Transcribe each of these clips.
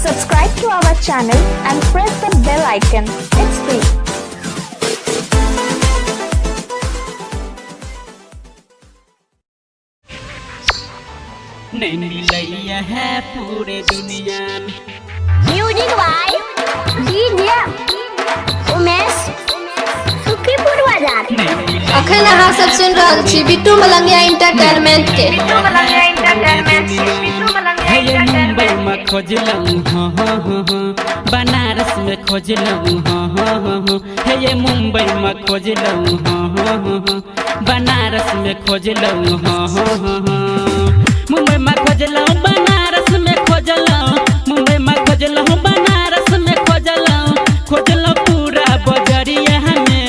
Subscribe to our channel and press the bell icon. It's free. नहीं मिलैया है पूरे दुनिया में। Music by DJ Umesh Sukhipur Bazar. अखन अहाँ सब सुन रहल छी बिट्टू मलंगिया एंटरटेनमेंट के। हे मुंबई में खोजलूँ बनारस में खोजलूँ हे मुंबई में खोजलूँ बनारस में खोजलूँ मुंबई में खोजलूँ बनारस में खोजलूँ मुंबई में खोजलूँ बनारस में खोजलूँ पूरा बजरिया हमें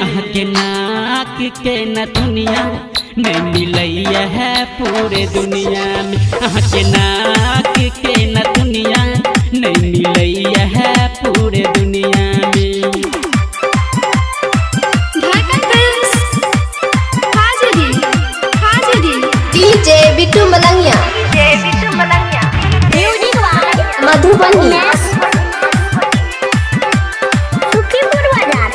आगे नाक के न दुनिया नहीं मिलैया है पूरे दुनिया में। आगे नाक के न दुनिया नहीं मिलैया है पूरे दुनिया में। DJ Bittu Malangiya music by Madhubani. Sukhipur Bazar.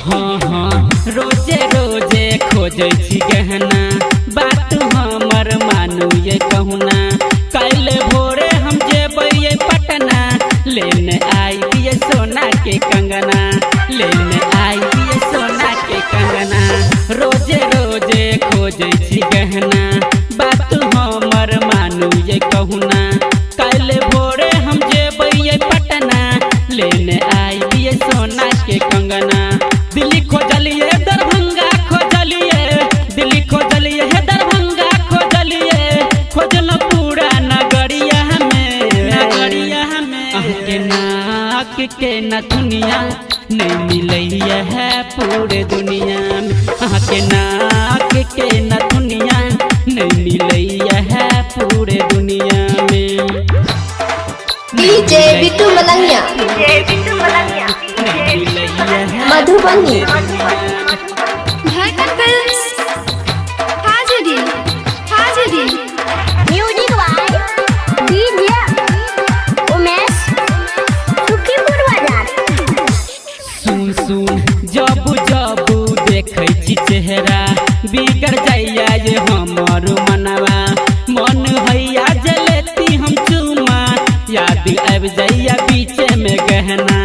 हाँ रोजे रोजे खोजे छी गहना बात हमर मानू ये कहूना कल भोरे हम जेबै पटना लेने आई ये सोना के कंगना लेने आई ये सोना के कंगना रोजे रोजे खोजे छी गहना बात हमर मानू ये कहूना कल भोरे हम जेबै पटना लेने आई ये सोना के कंगना दिल्ली खोजलिए दरभंगा खोजलिए दिल्ली खोजलिए दरभंगा खोजलिए खोजल पूरा नगरिया हमें आगे नाक के न दुनिया नहीं मिलैया है पूरे दुनिया में। आगे नाक के न दुनिया नहीं मिलैया है पूरे दुनिया में। DJ Bittu Malangiya Madhubani. Music by DJ Umesh Sukhipur Bazar. सुन जब जब देखै छी चेहरा बिगड़ जाइया ये हमर मनवा मन हैया जलेती हम चुमा याद आबि जाइया बीचे में गहना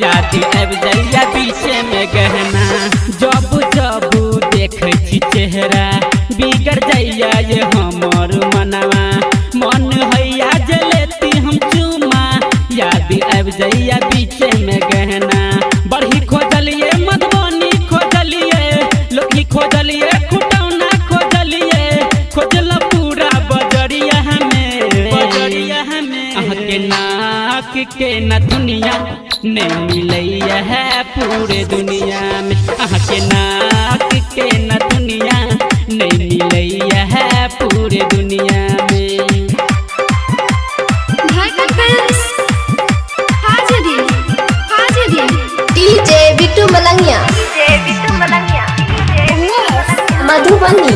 याद आबि जाइया बीचे में गहना जब जब देखै छी चेहरा बिगड़ जाइया ये हमर मनवा मन हैया जलेती हम चुमा याद आबि जाइया बीचे में गहना बढ़ी खोजलिए मधुबनी खोजलिए लोकी खोजलिए खुटौना खोजलिए खोजल पूरा बजरिया हमें आगे नाक के न दुनिया नहीं मिलैया है पूरे दुनिया में। आगे नाक के न दुनिया नहीं मिलैया है पूरे दुनिया में। डीजे बिट्टू मलंगिया मधुबनी।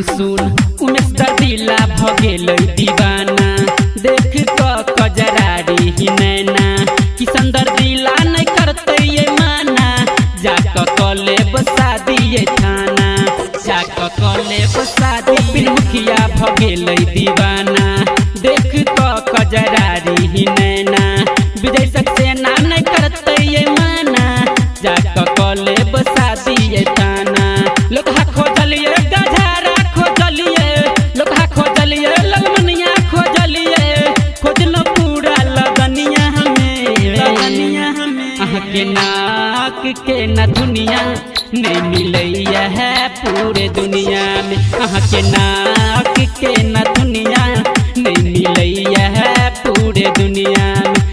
सुन उमेश दिला भ गेल दीवाना देख कजरारी ही नैना किशन दिला नहीं करते ये माना जाक कले शादी ये थाना जाक कले शादी मुखिया भ गेल दीवाना देख कजरारी ही नैना विजय सक्सेना नहीं करते ये माना जाक कले शादी ये थाना लोग खोजलिए गझारा खोजलिए लोग खोजलिए लगमनिया खोजलिए खोजल पूरा लगनिया हमें आगे नाक के न दुनिया नहीं मिलैया है पूरे दुनिया में। आगे नाक के न दुनिया नहीं मिलैया है पूरे दुनिया में।